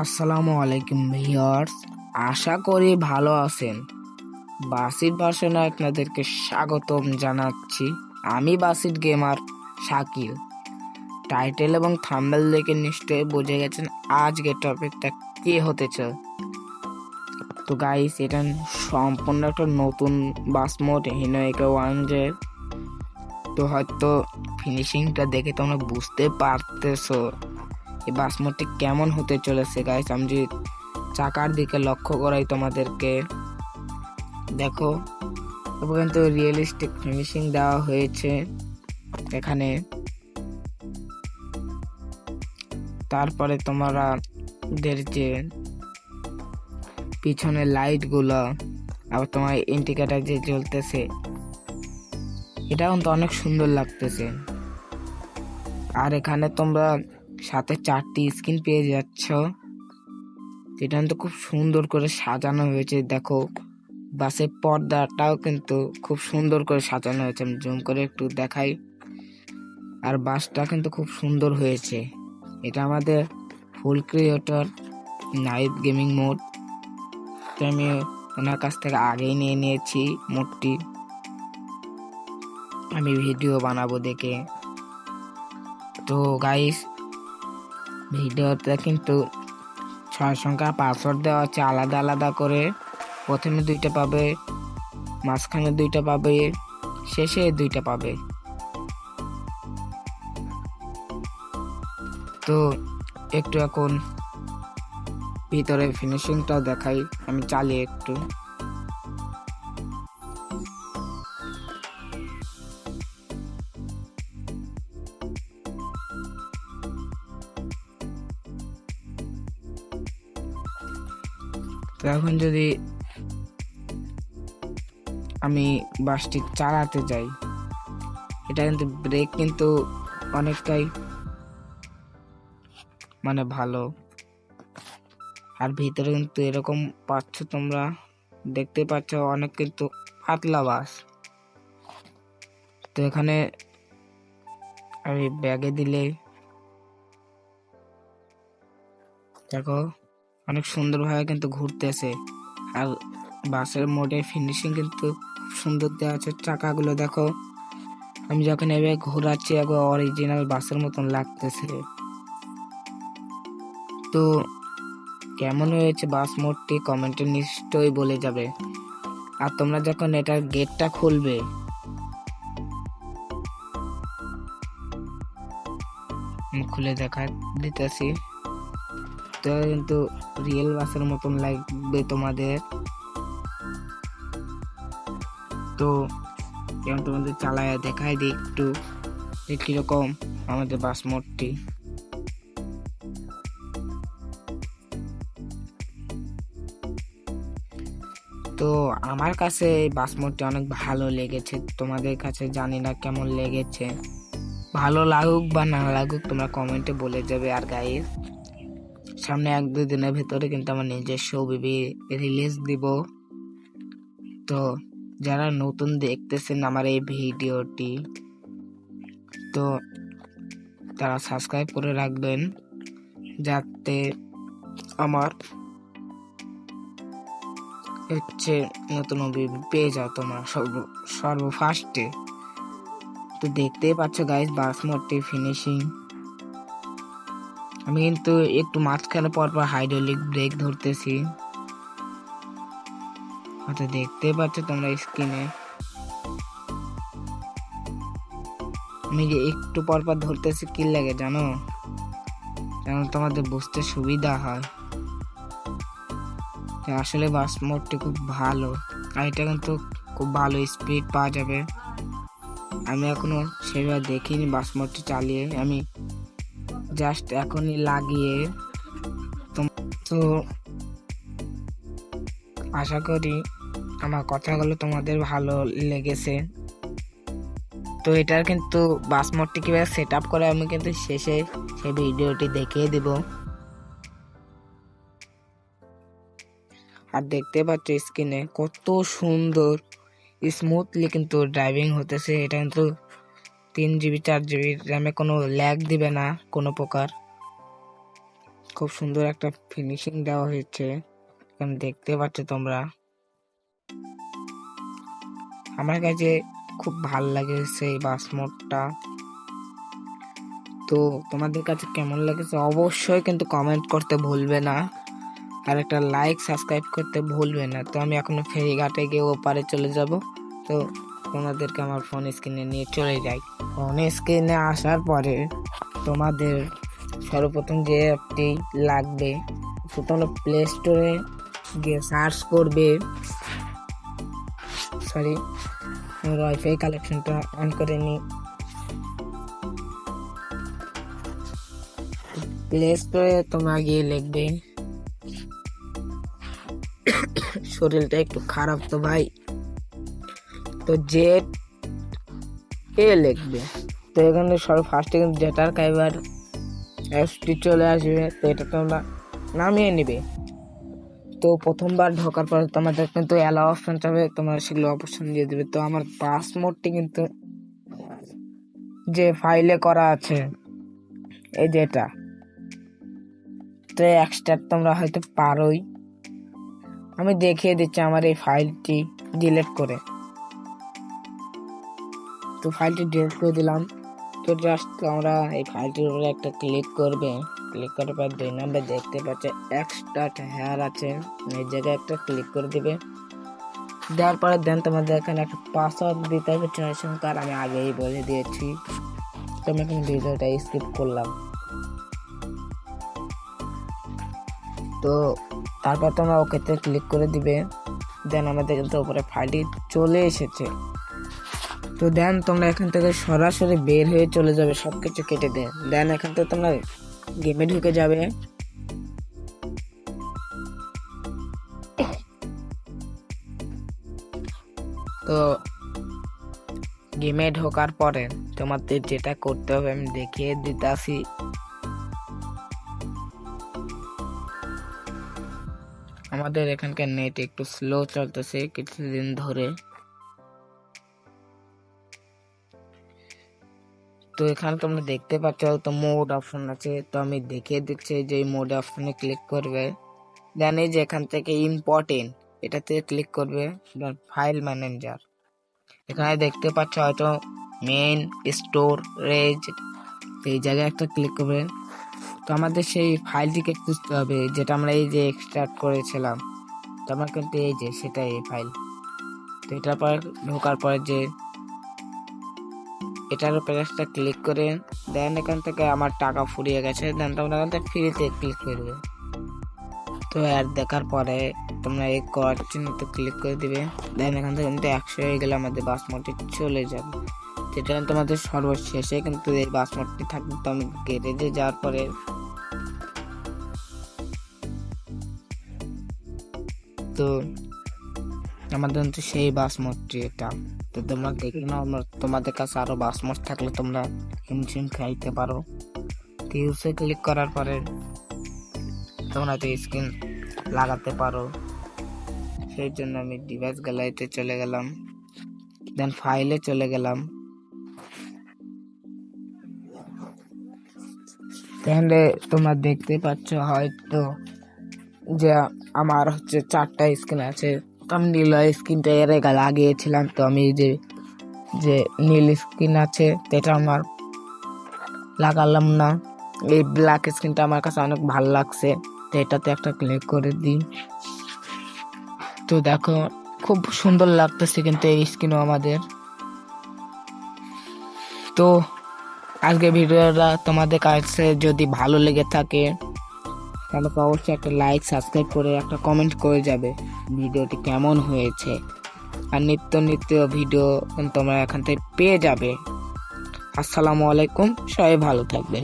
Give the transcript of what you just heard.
আসসালামু আলাইকুম ভিউয়ার্স, আশা করি ভালো আছেন। বাসিট ভার্সনে আপনাদেরকে স্বাগতম জানাচ্ছি। আমি বাসিট গেমার শাকিল। টাইটেল এবং থাম্বনেল দেখে নিশ্চয়ই বুঝে গেছেন আজকের টপিকটা কি হতে চায়। তো গাইস, এটা সম্পূর্ণ একটা নতুন বাস মোড হিনোয়েকা ওয়ানজে। তো হয়তো ফিনিশিংটা দেখে তোমরা বুঝতে পারতেছো এই বাস মোডটি কেমন হতে চলেছে। গাইস, আমি যে চাকার দিকে লক্ষ্য করাই তোমাদেরকে, দেখো কিন্তু রিয়েলিস্টিক ফিনিশিং দেওয়া হয়েছে এখানে। তারপরে তোমাদের যে পিছনে লাইট গুলো, আবার তোমার ইন্ডিকেটার যে জ্বলতেছে, এটা কিন্তু অনেক সুন্দর লাগতেছে। আর এখানে তোমরা সাথে 4টি স্ক্রিন পেয়ে যাচ্ছ, এটা কিন্তু খুব সুন্দর করে সাজানো হয়েছে। দেখো বাসের পর্দাটাও কিন্তু খুব সুন্দর করে সাজানো হয়েছে, আমি জুম করে একটু দেখাই। আর বাসটা কিন্তু খুব সুন্দর হয়েছে। এটা আমাদের ফুল ক্রিয়েটর নাইট গেমিং মোড। তো আমি ওনার কাছ থেকে আগেই নিয়ে নিয়েছি মোডটি, আমি ভিডিও বানাবো দেখে। তো গাইস, ভিডিওতে কিন্তু 6 সংখ্যা পাসওয়ার্ড দেওয়া আছে আলাদা আলাদা করে। প্রথমে 2টা পাবে, মাঝখানে 2টা পাবে, শেষে 2টা পাবে। তো একটু এখন ভিতরে ফিনিশিংটাও দেখাই, আমি চালিয়ে একটু। তো এখন যদি আমি বাসটি চালাতে যাই, এটা কিন্তু ব্রেক কিন্তু অনেকটাই ভালো। আর ভিতরে কিন্তু এরকম পাচ্ছ, তোমরা দেখতে পাচ্ছ অনেক কিন্তু পাতলা বাস। তো এখানে আমি ব্যাগে দিলে দেখো অনেক সুন্দরভাবে কিন্তু ঘুরতেছে। আর বাসের মোডে ফিনিশিং কিন্তু খুব সুন্দর দেওয়া আছে। চাকাগুলো দেখো, আমি যখন এভাবে ঘোরাচ্ছি একবার অরিজিনাল বাসের মতন লাগতেছে। তো কেমন হয়েছে বাস মোডটি কমেন্টে নিশ্চয়ই বলে যাবে। আর তোমরা যখন এটার গেটটা খুলবে, খুলে দেখা দিতেছি, তো কিন্তু রিয়েল বাসের মতন লাগবে তোমাদের। তো যেমন তোমাদের চালায় দেখাই দিই একটু যে কিরকম আমাদের বাস মোডটি। তো আমার কাছে এই বাস মোডটি অনেক ভালো লেগেছে, তোমাদের কাছে জানি না কেমন লেগেছে। ভালো লাগুক বা না লাগুক তোমরা কমেন্টে বলে যাবে। আর গাইস, সামনে 1-2 দিনের ভেতরে কিন্তু আমার নিজস্ব ওবিবি রিলিজ দিব। তো যারা নতুন দেখতেছেন আমার এই ভিডিওটি, তো তারা সাবস্ক্রাইব করে রাখবেন, যাতে আমার নতুন ওবিবি পেয়ে যাও তোমরা সর্বফার্স্টে। তো দেখতেই পাচ্ছ গাইস বাস মোডটি ফিনিশিং। আমি কিন্তু একটু মাঝখানে পর হাইড্রোলিক ব্রেক ধরতেছি, হয়তো দেখতে পাচ্ছ তোমরা স্ক্রিনে। আমি যে একটু পর ধরতেছি কি লাগে জানো, যেন তোমাদের বুঝতে সুবিধা হয়। আসলে বাস মোডটি খুব ভালো, আর এটা কিন্তু খুব ভালো স্পিড পাওয়া যাবে। আমি এখনো সেভাবে দেখিনি বাস মোডটি চালিয়ে, আমি জাস্ট এখনই লাগিয়ে। তো আশা করি আমার কথাগুলো তোমাদের ভালো লেগেছে। তো এটার কিন্তু বাস মোডটি কিভাবে সেট আপ করে আমি কিন্তু শেষে সেই ভিডিওটি দেখিয়ে দিব। আর দেখতে পাচ্ছ স্ক্রিনে কত সুন্দর স্মুথলি কিন্তু ড্রাইভিং হতেছে। এটা কিন্তু 3 GB 4 GB র্যামে কোনো ল্যাগ দিবে না কোনো প্রকার। খুব সুন্দর একটা ফিনিশিং দেওয়া হয়েছে, এখানে দেখতে পাচ্ছ তোমরা। আমার কাছে খুব ভালো লাগেছে এই বাস মোডটা। তো তোমাদের কাছে কেমন লেগেছে অবশ্যই কিন্তু কমেন্ট করতে ভুলবে না, আর একটা লাইক সাবস্ক্রাইব করতে ভুলবে না। তো আমি এখন ফেরিঘাটে গিয়ে ওপারে চলে যাব। তো তোমাদেরকে আমার ফোন স্ক্রিনে নিয়ে চলে যাই। ফোন স্ক্রিনে আসার পরে তোমাদের সর্বপ্রথম যে অ্যাপটি লাগবে, তোমরা প্লে স্টোরে গিয়ে সার্চ করবে, সরি ওয়াইফাই কালেকশনটা অন করে নি। প্লে স্টোরে তোমরা গিয়ে লিখবে, শরীরটা একটু খারাপ তো ভাই, তো জেট এ লিখবে। তো এখানে ফার্স্টে কিন্তু জেটার কাইবার অ্যাপসটি চলে আসবে। তো এটা তোমরা নামিয়ে নিবে। তো প্রথমবার ঢোকার পরে তোমাদের কিন্তু অ্যালাউ অপশন চাবে, তোমরা সেগুলো অপশন দিয়ে দিবে। তো আমার পাস মোডটি কিন্তু যে ফাইলে করা আছে, এই যেটা, তো এক্সট্রা তোমরা হয়তো পারোই। আমি দেখিয়ে দিচ্ছি আমার এই ফাইলটি ডিলিট করে। তো ফাইলটি ডিলিট করে দিলাম। তো জাস্ট আমরা এই ফাইলটির উপরে একটা ক্লিক করবে, ক্লিক করার পর 2 নম্বর দেখতে পাচ্ছে এক্সট্রাক্ট হেয়ার আছে, এই জায়গায় একটা ক্লিক করে দিবে। দেওয়ার পরে দেন তোমাদের এখানে একটা পাসওয়ার্ড দিতে হবে, 6 সংখ্যার, আমি আগেই বলে দিয়েছি। তো আমি এখন ভিডিওটা স্কিপ করলাম। তো তারপর তোমরা ওকেতে ক্লিক করে দিবে। দেন আমাদের কিন্তু উপরে ফাইলটি চলে এসেছে। তো দেন তোমরা এখান থেকে সরাসরি বের হয়ে চলে যাবে, সবকিছু কেটে দেন এখান থেকে তোমরা গেমে ঢুকে যাবে। তো গেমে ঢোকার পরে তোমাদের যেটা করতে হবে আমি দেখিয়ে দিতেছি। আমাদের এখানকার নেট একটু স্লো চলতেছে কিছুদিন ধরে। তো এখানে তোমরা দেখতে পাচ্ছ তো মোড অপশন আছে, তো আমি দেখিয়ে দিচ্ছি যে মোড অপশনে ক্লিক করবে। দেন এই যে এখান থেকে ইম্পর্টেন্ট এটাতে ক্লিক করবে। ফাইল ম্যানেজার এখানে দেখতে পাচ্ছ হয়তো মেইন স্টোরেজ, এই জায়গায় একটা ক্লিক করবে। তো আমাদের সেই ফাইলটিকে খুঁজতে হবে যেটা আমরা এই যে এক্সট্রাক্ট করেছিলাম। তো আমার কিন্তু এই যে সেটাই এই ফাইল। তো এটার পর ঢোকার পরে যে এটার উপরে একটা ক্লিক করে দেন এখান থেকে আমার টাকা ফুরিয়ে গেছে, দেন তোমরা এখান থেকে ফ্রিতে ক্লিক করবে। তো অ্যাড দেখার পরে তোমরা এই করার চিহ্নতে ক্লিক করে দিবে। দেন এখান থেকে কিন্তু 100 হয়ে গেলে আমাদের বাস মোডটি চলে যাবে। যেটা তোমাদের সর্বশেষে কিন্তু এই বাস মোডটি থাকবে। তো আমি গ্যারেজে যাওয়ার পরে তো আমাদের কিন্তু সেই বাস মোডটি এটা। তো তোমরা দেখে নাও, তোমাদের কাছে আরো বাস মোড থাকলে তোমরা হিমশিম খাইতে পারো। ইউসে ক্লিক করার পরে তোমরা তো স্ক্রিন লাগাতে পারো, সেই জন্য আমি ডিভাইস গ্যালারিতে চলে গেলাম। দেন ফাইলে চলে গেলাম। তাহলে তোমরা দেখতে পাচ্ছ হয়তো যে আমার হচ্ছে 4টা স্ক্রিন আছে। তো আমি নীল স্ক্রিনটা এর আগে লাগিয়েছিলাম। তো আমি যে নীল স্ক্রিন আছে এটা আমার লাগালাম না, এই ব্ল্যাক স্ক্রিনটা আমার কাছে অনেক ভালো লাগছে। তো এটাতে একটা ক্লিক করে দিই। তো দেখো খুব সুন্দর লাগতেছে কিন্তু এই স্ক্রিনও আমাদের। তো আজকে ভিডিওটা তোমাদের কাছে যদি ভালো লেগে থাকে তাহলে অবশ্যই একটা লাইক সাবস্ক্রাইব করে একটা কমেন্ট করে যাবে ভিডিওটি কেমন হয়েছে। আর নিত্য নিত্য ভিডিও তোমরা এখান থেকে পেয়ে যাবে। আসসালামু আলাইকুম, সবাই ভালো থাকবে।